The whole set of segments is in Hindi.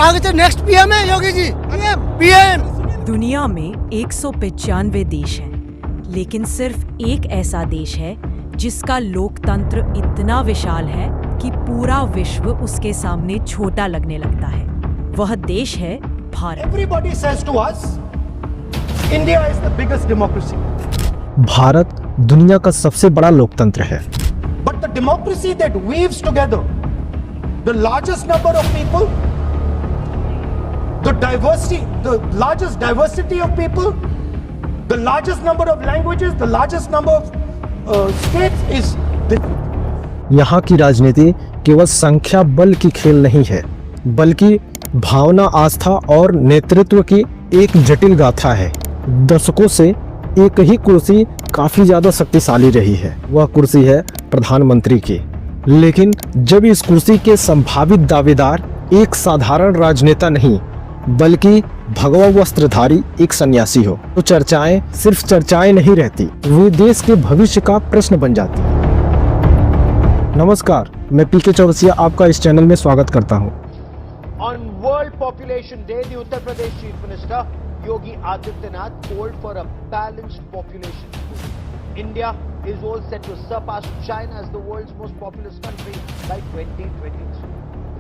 आगे से नेक्स्ट पीएम है योगी जी, पीएम। दुनिया में 195 देश हैं, लेकिन सिर्फ एक ऐसा देश है जिसका लोकतंत्र इतना विशाल है कि पूरा विश्व उसके सामने छोटा लगने लगता है। वह देश है Bharat. Everybody says to us, India is the biggest democracy. Bharat दुनिया का सबसे बड़ा लोकतंत्र है, But the democracy that weaves together the largest number of people, the largest diversity of people, the largest number of languages, the largest number of states is this. यहाँ की राजनीति केवल संख्या बल की खेल नहीं है, बल्कि भावना, आस्था और नेतृत्व की एक जटिल गाथा है। दशकों से एक ही कुर्सी काफी ज्यादा शक्तिशाली रही है, वह कुर्सी है प्रधानमंत्री की। लेकिन जब इस कुर्सी के संभावित दावेदार एक साधारण राजनेता नहीं बल्कि भगवा वस्त्रधारी एक सन्यासी हो, तो चर्चाएं सिर्फ चर्चाएं नहीं रहती, वे देश के भविष्य का प्रश्न बन जाती। नमस्कार, मैं पीके चौरसिया आपका इस चैनल में स्वागत करता हूं। On World Population Day, the Uttar Pradesh Chief Minister Yogi Adityanath called for a balanced population. India is all set to surpass China as the world's most populous country by 2023.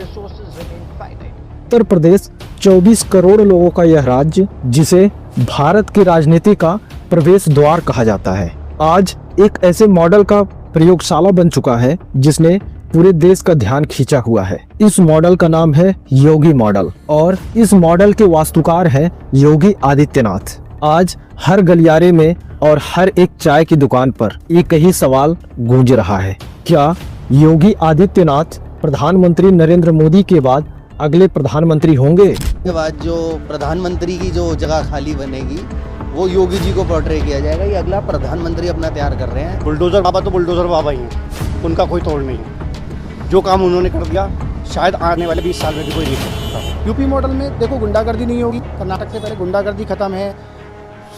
Resources remain finite. Uttar Pradesh 24 crore लोगों का यह राज्य, जिसे भारत की राजनीति का प्रवेश द्वार कहा जाता है, आज एक ऐसे मॉडल का प्रयोगशाला बन चुका है जिसने पूरे देश का ध्यान खींचा हुआ है। इस मॉडल का नाम है योगी मॉडल और इस मॉडल के वास्तुकार है योगी आदित्यनाथ। आज हर गलियारे में और हर एक चाय की दुकान पर एक ही सवाल गूंज रहा है, क्या योगी आदित्यनाथ प्रधानमंत्री नरेंद्र मोदी के बाद अगले प्रधानमंत्री होंगे? के बाद जो प्रधानमंत्री की जो जगह खाली बनेगी वो योगी जी को पोर्ट्रे किया जाएगा। ये अगला प्रधानमंत्री अपना तैयार कर रहे हैं। बुलडोजर बाबा तो बुलडोजर बाबा ही हैं, उनका कोई तोड़ नहीं है। जो काम उन्होंने कर दिया शायद आने वाले 20 साल में भी कोई नहीं कर सकता। यूपी मॉडल में देखो गुंडागर्दी नहीं होगी, कर्नाटक से पहले गुंडागर्दी खत्म है,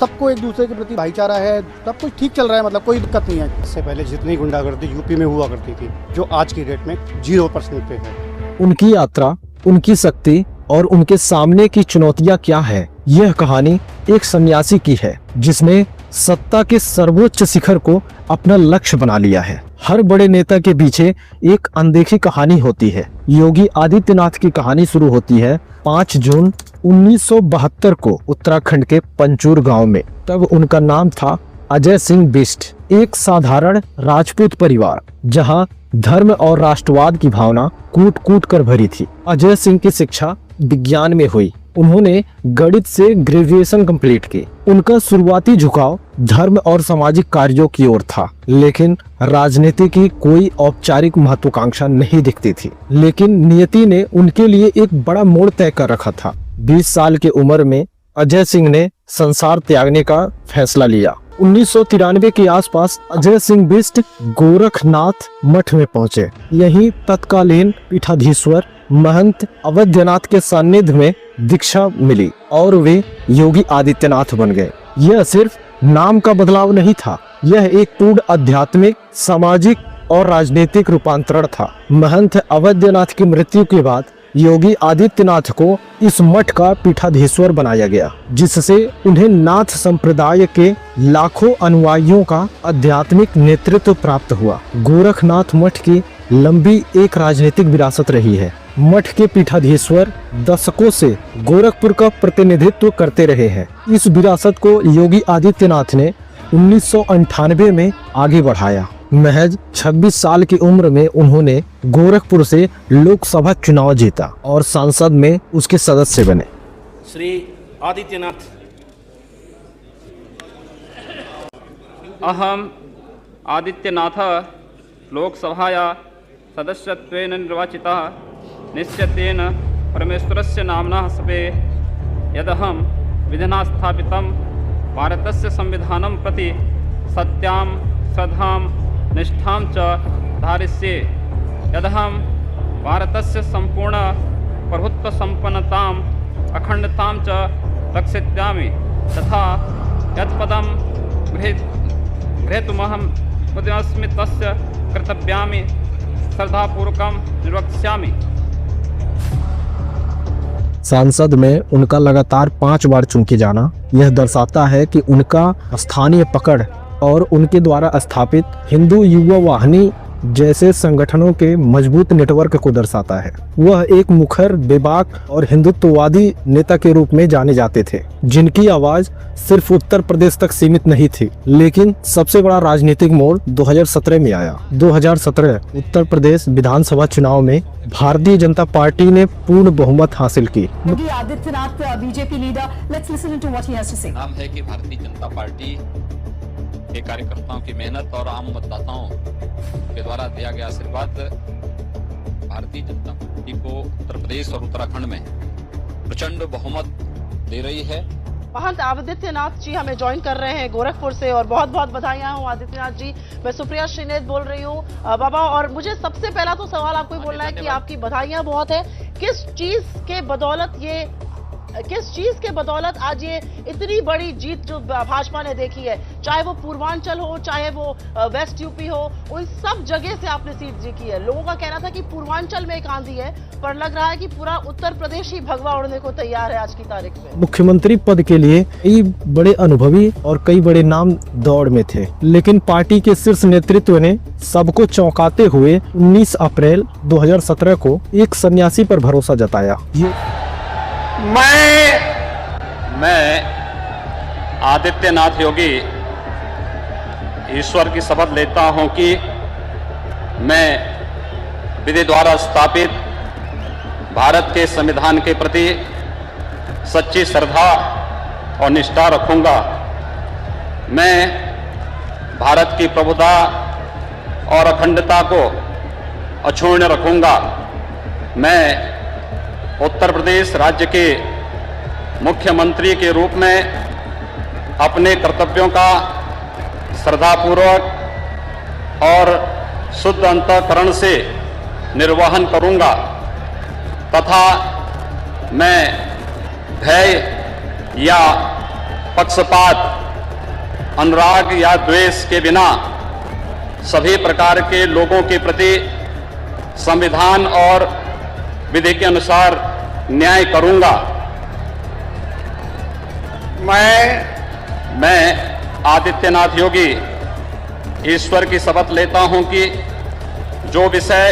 सबको एक दूसरे के प्रति भाईचारा है, सब कुछ ठीक चल रहा है, मतलब कोई दिक्कत नहीं है। इससे पहले जितनी गुंडागर्दी यूपी में हुआ करती थी, जो आज की डेट में 0% पे है। उनकी यात्रा, उनकी शक्ति और उनके सामने की चुनौतियां क्या है, यह कहानी एक सन्यासी की है जिसने सत्ता के सर्वोच्च शिखर को अपना लक्ष्य बना लिया है। हर बड़े नेता के पीछे एक अनदेखी कहानी होती है। योगी आदित्यनाथ की कहानी शुरू होती है 5 जून 1972 को उत्तराखंड के पंचूर गांव में। तब उनका नाम था अजय सिंह बिष्ट। एक साधारण राजपूत परिवार जहां धर्म और राष्ट्रवाद की भावना कूट कूट कर भरी थी। अजय सिंह की शिक्षा विज्ञान में हुई। उन्होंने गणित से ग्रेजुएशन कंप्लीट की। उनका शुरुआती झुकाव धर्म और सामाजिक कार्यों की ओर था, लेकिन राजनीति की कोई औपचारिक महत्वाकांक्षा नहीं दिखती थी। लेकिन नियति ने उनके लिए एक बड़ा मोड़ तय कर रखा था। 20 साल की उम्र में अजय सिंह ने संसार त्यागने का फैसला लिया। 1993 के आसपास अजय सिंह बिष्ट गोरखनाथ मठ में पहुंचे। यहीं तत्कालीन पीठाधीश्वर महंत अवध्यनाथ के सानिध्य में दीक्षा मिली और वे योगी आदित्यनाथ बन गए। यह सिर्फ नाम का बदलाव नहीं था, यह एक पूर्ण आध्यात्मिक, सामाजिक और राजनीतिक रूपांतरण था। महंत अवध्यनाथ की मृत्यु के बाद योगी आदित्यनाथ को इस मठ का पीठाधीश्वर बनाया गया, जिससे उन्हें नाथ संप्रदाय के लाखों अनुयायियों का आध्यात्मिक नेतृत्व प्राप्त हुआ। गोरखनाथ मठ की लंबी एक राजनीतिक विरासत रही है। मठ के पीठाधीश्वर दशकों से गोरखपुर का प्रतिनिधित्व करते रहे हैं। इस विरासत को योगी आदित्यनाथ ने 1998 में आगे बढ़ाया। महज 26 साल की उम्र में उन्होंने गोरखपुर से लोकसभा चुनाव जीता और संसद में उसके सदस्य बने। श्री आदित्यनाथ, अहम आदित्यनाथ लोकसभाया सदस्यत्वेन निर्वाचितः निश्चितेन परमेश्वरस्य नाम्नः सपे यदहं विधिना स्थापितं भारतस्य संविधानं प्रति सत्यां श्रद्धां निष्ठां च धारयिष्ये। यदहं भारतस्य सम्पूर्ण प्रभुत्वसम्पन्नताम् अखण्डतां च रक्षिष्यामि तथा यत्पदं गृहीतुमहं उद्यमस्मि तस्य कर्तव्यानि श्रद्धापूर्वकं निर्वक्ष्यामि। संसद में उनका लगातार 5 बार चुन के जाना यह दर्शाता है कि उनका स्थानीय पकड़ और उनके द्वारा स्थापित हिंदू युवा वाहिनी जैसे संगठनों के मजबूत नेटवर्क को दर्शाता है। वह एक मुखर, बेबाक और हिंदुत्ववादी नेता के रूप में जाने जाते थे, जिनकी आवाज सिर्फ उत्तर प्रदेश तक सीमित नहीं थी। लेकिन सबसे बड़ा राजनीतिक मोड़ 2017 में आया। 2017 उत्तर प्रदेश विधानसभा चुनाव में भारतीय जनता पार्टी ने पूर्ण बहुमत हासिल की। Yogi Adityanath, BJP leader, let's listen to what he has to say. नाम है कि भारतीय जनता पार्टी के कार्यकर्ताओं की मेहनत और आम मतदाताओं के द्वारा दिया गया आशीर्वाद भारतीय जनता पार्टी को उत्तर प्रदेश और उत्तराखंड में प्रचंड बहुमत दे रही है। महंत आदित्यनाथ जी हमें ज्वाइन कर रहे हैं गोरखपुर से, और बहुत बहुत बधाइयां हो आदित्यनाथ जी। मैं सुप्रिया श्रीनेत बोल रही हूँ बाबा, और मुझे सबसे पहला तो सवाल आपको ही बोलना है कि आपकी बधाइयां बहुत है। किस चीज के बदौलत आज ये इतनी बड़ी जीत जो भाजपा ने देखी है, चाहे वो पूर्वांचल हो, चाहे वो वेस्ट यूपी हो, उन सब जगह से आपने सीट जीती है। लोगों का कहना था कि पूर्वांचल में एक आंधी है, पर लग रहा है कि पूरा उत्तर प्रदेश ही भगवा उड़ने को तैयार है आज की तारीख में। मुख्यमंत्री पद के लिए कई बड़े अनुभवी और कई बड़े नाम दौड़ में थे, लेकिन पार्टी के शीर्ष नेतृत्व ने सबको चौंकाते हुए 19 अप्रैल 2017 को एक सन्यासी पर भरोसा जताया। मैं आदित्यनाथ योगी ईश्वर की शपथ लेता हूं कि मैं विधि द्वारा स्थापित भारत के संविधान के प्रति सच्ची श्रद्धा और निष्ठा रखूंगा। मैं भारत की प्रभुता और अखंडता को अक्षुण्ण रखूंगा। मैं उत्तर प्रदेश राज्य के मुख्यमंत्री के रूप में अपने कर्तव्यों का श्रद्धापूर्वक और शुद्ध अंतःकरण से निर्वहन करूंगा तथा मैं भय या पक्षपात, अनुराग या द्वेष के बिना सभी प्रकार के लोगों के प्रति संविधान और विधि के अनुसार न्याय करूंगा। मैं आदित्यनाथ योगी ईश्वर की शपथ लेता हूं कि जो विषय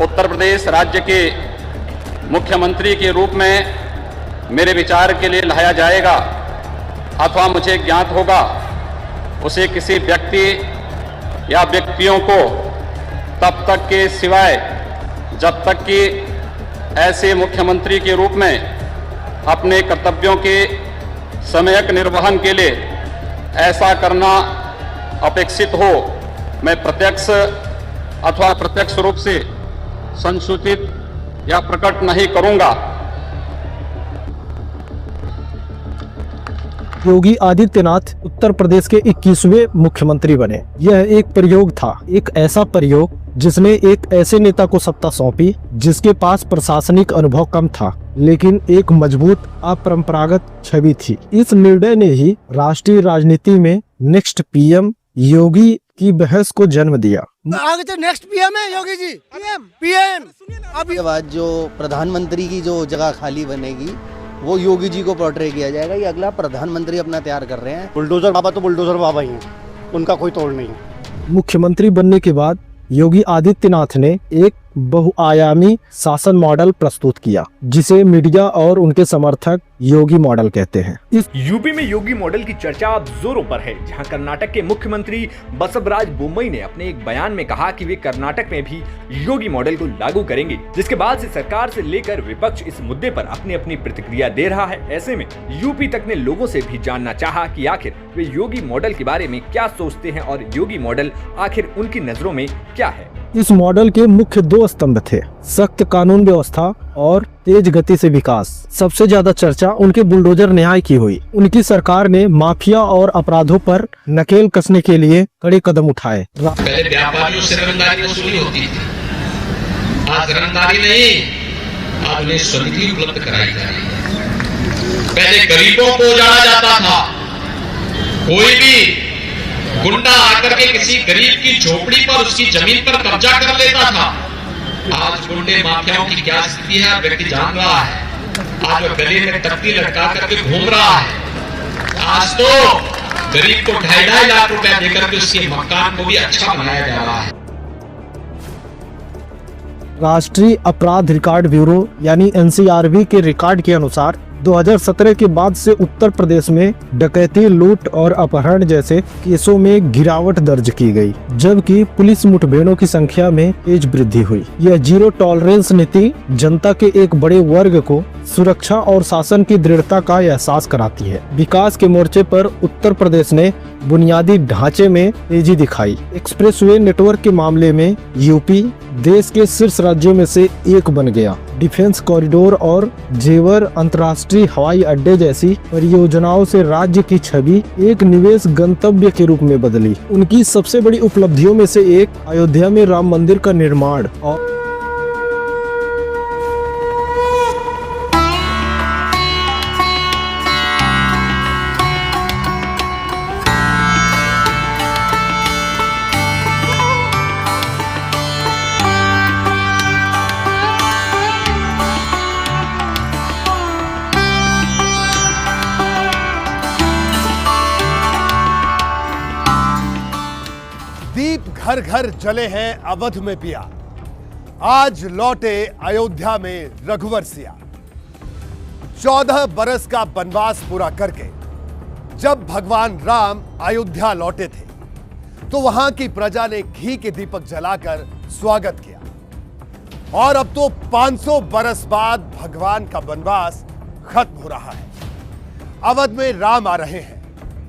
उत्तर प्रदेश राज्य के मुख्यमंत्री के रूप में मेरे विचार के लिए लाया जाएगा अथवा मुझे ज्ञात होगा, उसे किसी व्यक्ति या व्यक्तियों को तब तक के सिवाय जब तक कि ऐसे मुख्यमंत्री के रूप में अपने कर्तव्यों के सम्यक निर्वहन के लिए ऐसा करना अपेक्षित हो, मैं प्रत्यक्ष अथवा अप्रत्यक्ष रूप से संसूचित या प्रकट नहीं करूंगा। योगी आदित्यनाथ उत्तर प्रदेश के 21वें मुख्यमंत्री बने। यह एक प्रयोग था, एक ऐसा प्रयोग जिसने एक ऐसे नेता को सत्ता सौंपी जिसके पास प्रशासनिक अनुभव कम था, लेकिन एक मजबूत अपरंपरागत छवि थी। इस निर्णय ने ही राष्ट्रीय राजनीति में नेक्स्ट पीएम योगी की बहस को जन्म दिया। आगे तो नेक्स्ट पीएम है योगी जी, पीएम। अब के बाद जो प्रधानमंत्री की जो जगह खाली बनेगी वो योगी जी को पोर्ट्रे किया जाएगा। ये अगला प्रधानमंत्री अपना तैयार कर रहे हैं। बुलडोजर बाबा तो बुलडोजर बाबा ही हैं, उनका कोई तोड़ नहीं है। मुख्यमंत्री बनने के बाद योगी आदित्यनाथ ने एक बहुआयामी शासन मॉडल प्रस्तुत किया, जिसे मीडिया और उनके समर्थक योगी मॉडल कहते हैं। इस यूपी में योगी मॉडल की चर्चा अब जोरों पर है, जहां कर्नाटक के मुख्यमंत्री बसवराज बोम्मई ने अपने एक बयान में कहा कि वे कर्नाटक में भी योगी मॉडल को लागू करेंगे, जिसके बाद से सरकार से लेकर विपक्ष इस मुद्दे पर अपनी अपनी प्रतिक्रिया दे रहा है। ऐसे में यूपी तक ने लोगों से भी जानना चाहा कि आखिर वे योगी मॉडल के बारे में क्या सोचते हैं और योगी मॉडल आखिर उनकी नजरों में क्या है। इस मॉडल के मुख्य 2 स्तंभ थे, सख्त कानून व्यवस्था और तेज गति से विकास। सबसे ज्यादा चर्चा उनके बुलडोजर न्याय की हुई। उनकी सरकार ने माफिया और अपराधों पर नकेल कसने के लिए कड़े कदम उठाए। पहले व्यापारियों से रंगदारी वसूली होती थी, आज रंगदारी नहीं, आज उन्हें स्वीकृति उपलब्ध कराई जा रही है। पहले गरीबों को उजाड़ा जाता था, कोई भी गुंडा आकर के किसी गरीब की झोपड़ी पर उसकी जमीन पर कब्जा कर लेता था। आज गुंडे माफियाओं की क्या स्थिति है व्यक्ति जान रहा है। आज वो गले में तख्ती लटका करके घूम रहा है। आज तो गरीब को 2.5 लाख रुपए देकर के उसके मकान को भी अच्छा बनाया जा रहा है। राष्ट्रीय अपराध रिकॉर्ड ब्यूरो यानी एनसीआरबी के रिकॉर्ड के अनुसार 2017 के बाद से उत्तर प्रदेश में डकैती, लूट और अपहरण जैसे केसों में गिरावट दर्ज की गई, जबकि पुलिस मुठभेड़ों की संख्या में तेज वृद्धि हुई। यह जीरो टॉलरेंस नीति जनता के एक बड़े वर्ग को सुरक्षा और शासन की दृढ़ता का एहसास कराती है। विकास के मोर्चे पर उत्तर प्रदेश ने बुनियादी ढांचे में तेजी दिखाई। एक्सप्रेसवे नेटवर्क के मामले में यूपी देश के शीर्ष राज्यों में से एक बन गया। डिफेंस कॉरिडोर और जेवर अंतर्राष्ट्रीय हवाई अड्डे जैसी परियोजनाओं से राज्य की छवि एक निवेश गंतव्य के रूप में बदली। उनकी सबसे बड़ी उपलब्धियों में से एक अयोध्या में राम मंदिर का निर्माण और दीप घर घर जले हैं अवध में पिया, आज लौटे अयोध्या में रघुवर सिया। 14 बरस का वनवास पूरा करके जब भगवान राम अयोध्या लौटे थे तो वहां की प्रजा ने घी के दीपक जलाकर स्वागत किया और अब तो 500 बरस बाद भगवान का वनवास खत्म हो रहा है। अवध में राम आ रहे हैं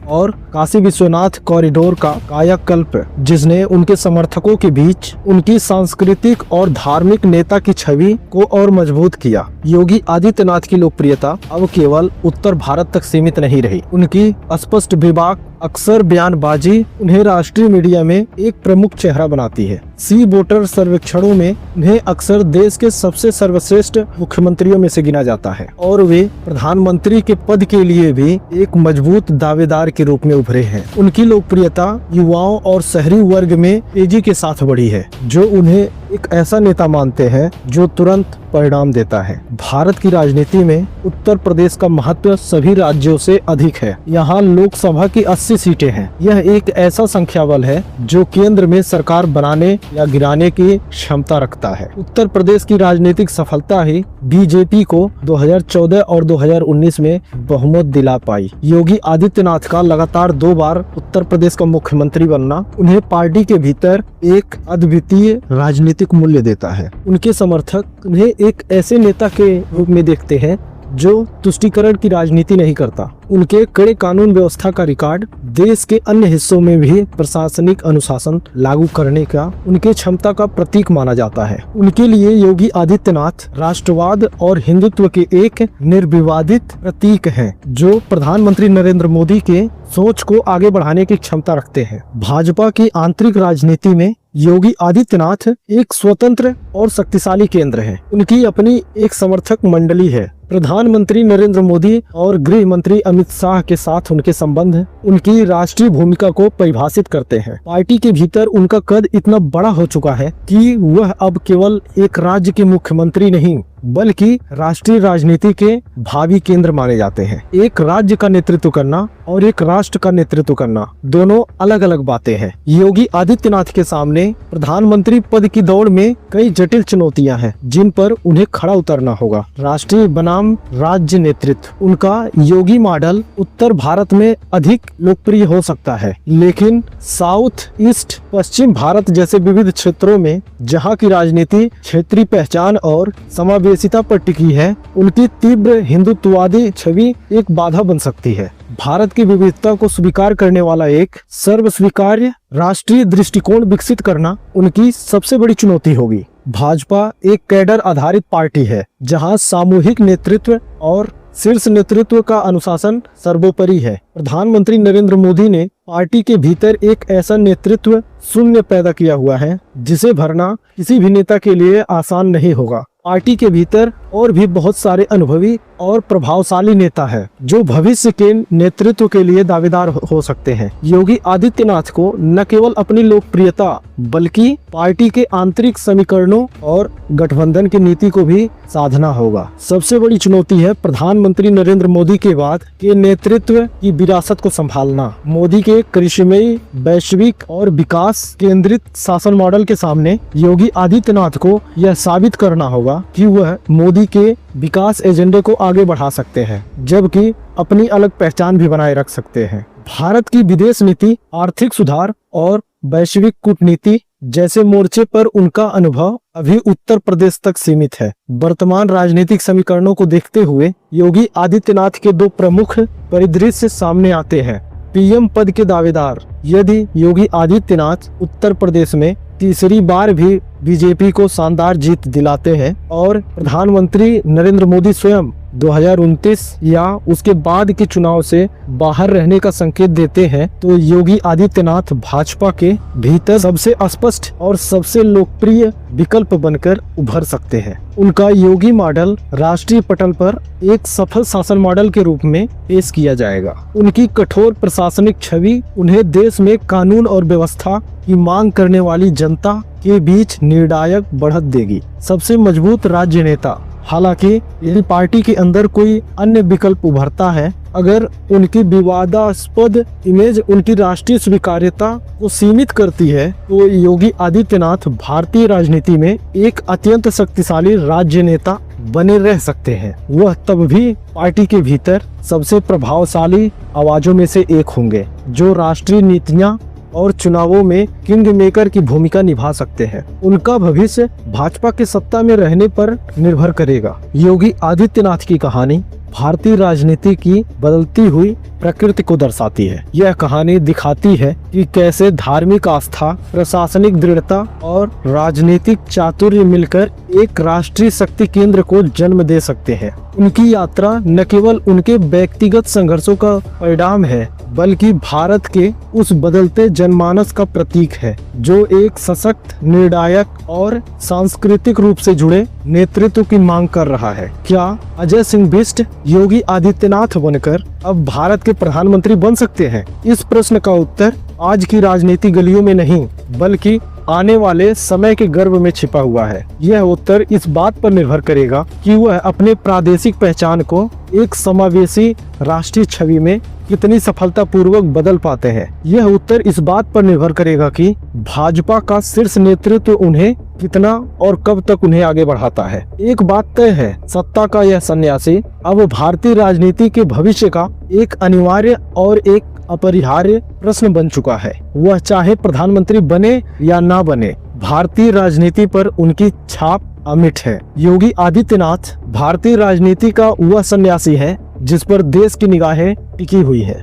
और काशी विश्वनाथ कॉरिडोर का कायाकल्प, जिसने उनके समर्थकों के बीच उनकी सांस्कृतिक और धार्मिक नेता की छवि को और मजबूत किया। योगी आदित्यनाथ की लोकप्रियता अब केवल उत्तर भारत तक सीमित नहीं रही। उनकी स्पष्ट विवाद, अक्सर बयानबाजी उन्हें राष्ट्रीय मीडिया में एक प्रमुख चेहरा बनाती है। सी वोटर सर्वेक्षणों में उन्हें अक्सर देश के सबसे सर्वश्रेष्ठ मुख्यमंत्रियों में से गिना जाता है और वे प्रधानमंत्री के पद के लिए भी एक मजबूत दावेदार के रूप में उभरे हैं। उनकी लोकप्रियता युवाओं और शहरी वर्ग में तेजी के साथ बढ़ी है, जो उन्हें एक ऐसा नेता मानते हैं जो तुरंत परिणाम देता है। भारत की राजनीति में उत्तर प्रदेश का महत्व सभी राज्यों से अधिक है। यहाँ लोकसभा की 80 सीटें हैं। यह एक ऐसा संख्या बल है जो केंद्र में सरकार बनाने या गिराने की क्षमता रखता है। उत्तर प्रदेश की राजनीतिक सफलता ही बीजेपी को 2014 और 2019 में बहुमत दिला पाई। योगी आदित्यनाथ का लगातार 2 बार उत्तर प्रदेश का मुख्यमंत्री बनना उन्हें पार्टी के भीतर एक अद्वितीय राजनीतिक मूल्य देता है। उनके समर्थक उन्हें एक ऐसे नेता के रूप में देखते हैं जो तुष्टीकरण की राजनीति नहीं करता। उनके कड़े कानून व्यवस्था का रिकॉर्ड देश के अन्य हिस्सों में भी प्रशासनिक अनुशासन लागू करने का उनके क्षमता का प्रतीक माना जाता है। उनके लिए योगी आदित्यनाथ राष्ट्रवाद और हिंदुत्व के एक निर्विवादित प्रतीक हैं, जो प्रधानमंत्री नरेंद्र मोदी के सोच को आगे बढ़ाने की क्षमता रखते हैं। भाजपा की आंतरिक राजनीति में योगी आदित्यनाथ एक स्वतंत्र और शक्तिशाली केंद्र है। उनकी अपनी एक समर्थक मंडली है। प्रधानमंत्री नरेंद्र मोदी और गृह मंत्री अमित शाह के साथ उनके संबंध उनकी राष्ट्रीय भूमिका को परिभाषित करते हैं। पार्टी के भीतर उनका कद इतना बड़ा हो चुका है कि वह अब केवल एक राज्य के मुख्यमंत्री नहीं बल्कि राष्ट्रीय राजनीति के भावी केंद्र माने जाते हैं। एक राज्य का नेतृत्व करना और एक राष्ट्र का नेतृत्व करना दोनों अलग अलग बातें हैं। योगी आदित्यनाथ के सामने प्रधानमंत्री पद की दौड़ में कई जटिल चुनौतियां हैं, जिन पर उन्हें खड़ा उतरना होगा। राष्ट्रीय बनाम राज्य नेतृत्व। उनका योगी मॉडल उत्तर भारत में अधिक लोकप्रिय हो सकता है, लेकिन साउथ ईस्ट पश्चिम भारत जैसे विविध क्षेत्रों में जहाँ की राजनीति क्षेत्रीय पहचान और समावेशिता पर टिकी है, उनकी तीव्र हिंदुत्ववादी छवि एक बाधा बन सकती है। भारत की विविधता को स्वीकार करने वाला एक सर्वस्वीकार्य राष्ट्रीय दृष्टिकोण विकसित करना उनकी सबसे बड़ी चुनौती होगी। भाजपा एक कैडर आधारित पार्टी है, जहां सामूहिक नेतृत्व और शीर्ष नेतृत्व का अनुशासन सर्वोपरि है। प्रधानमंत्री नरेंद्र मोदी ने पार्टी के भीतर एक ऐसा नेतृत्व शून्य पैदा किया हुआ है जिसे भरना किसी भी नेता के लिए आसान नहीं होगा। पार्टी के भीतर और भी बहुत सारे अनुभवी और प्रभावशाली नेता हैं जो भविष्य के नेतृत्व के लिए दावेदार हो सकते हैं। योगी आदित्यनाथ को न केवल अपनी लोकप्रियता बल्कि पार्टी के आंतरिक समीकरणों और गठबंधन की नीति को भी साधना होगा। सबसे बड़ी चुनौती है प्रधानमंत्री नरेंद्र मोदी के बाद के नेतृत्व की विरासत को संभालना। मोदी के करिश्मई वैश्विक और विकास केंद्रित शासन मॉडल के सामने योगी आदित्यनाथ को यह साबित करना होगा कि वह मोदी के विकास एजेंडे को आगे बढ़ा सकते हैं, जबकि अपनी अलग पहचान भी बनाए रख सकते हैं। भारत की विदेश नीति, आर्थिक सुधार और वैश्विक कूटनीति जैसे मोर्चे पर उनका अनुभव अभी उत्तर प्रदेश तक सीमित है। वर्तमान राजनीतिक समीकरणों को देखते हुए योगी आदित्यनाथ के दो प्रमुख परिदृश्य सामने आते हैं। पीएम पद के दावेदार, यदि योगी आदित्यनाथ उत्तर प्रदेश में तीसरी बार भी बीजेपी को शानदार जीत दिलाते हैं और प्रधानमंत्री नरेंद्र मोदी स्वयं 2029 या उसके बाद के चुनाव से बाहर रहने का संकेत देते हैं, तो योगी आदित्यनाथ भाजपा के भीतर सबसे स्पष्ट और सबसे लोकप्रिय विकल्प बनकर उभर सकते हैं। उनका योगी मॉडल राष्ट्रीय पटल पर एक सफल शासन मॉडल के रूप में पेश किया जाएगा। उनकी कठोर प्रशासनिक छवि उन्हें देश में कानून और व्यवस्था की मांग करने वाली जनता के बीच निर्णायक बढ़त देगी। सबसे मजबूत राज्य नेता, हालांकि यदि पार्टी के अंदर कोई अन्य विकल्प उभरता है, अगर उनकी विवादास्पद इमेज उनकी राष्ट्रीय स्वीकार्यता को सीमित करती है, तो योगी आदित्यनाथ भारतीय राजनीति में एक अत्यंत शक्तिशाली राज्य नेता बने रह सकते हैं। वह तब भी पार्टी के भीतर सबसे प्रभावशाली आवाजों में से एक होंगे, जो राष्ट्रीय नीतियां और चुनावों में किंग मेकर की भूमिका निभा सकते हैं। उनका भविष्य भाजपा के सत्ता में रहने पर निर्भर करेगा। योगी आदित्यनाथ की कहानी भारतीय राजनीति की बदलती हुई प्रकृति को दर्शाती है। यह कहानी दिखाती है कि कैसे धार्मिक आस्था, प्रशासनिक दृढ़ता और राजनीतिक चातुर्य मिलकर एक राष्ट्रीय शक्ति केंद्र को जन्म दे सकते हैं। उनकी यात्रा न केवल उनके व्यक्तिगत संघर्षों का परिणाम है, बल्कि भारत के उस बदलते जनमानस का प्रतीक है जो एक सशक्त, निर्णायक और सांस्कृतिक रूप से जुड़े नेतृत्व की मांग कर रहा है। क्या अजय सिंह बिष्ट योगी आदित्यनाथ बनकर अब भारत के प्रधानमंत्री बन सकते हैं? इस प्रश्न का उत्तर आज की राजनीति गलियों में नहीं, बल्कि आने वाले समय के गर्भ में छिपा हुआ है। यह उत्तर इस बात पर निर्भर करेगा कि वह अपने प्रादेशिक पहचान को एक समावेशी राष्ट्रीय छवि में कितनी सफलतापूर्वक बदल पाते हैं। यह उत्तर इस बात पर निर्भर करेगा कि भाजपा का शीर्ष नेतृत्व उन्हें कितना और कब तक उन्हें आगे बढ़ाता है। एक बात तय है, सत्ता का यह सन्यासी अब भारतीय राजनीति के भविष्य का एक अनिवार्य और एक अपरिहार्य प्रश्न बन चुका है। वह चाहे प्रधानमंत्री बने या ना बने, भारतीय राजनीति पर उनकी छाप अमिट है। योगी आदित्यनाथ भारतीय राजनीति का वह सन्यासी है जिस पर देश की निगाहें टिकी हुई है।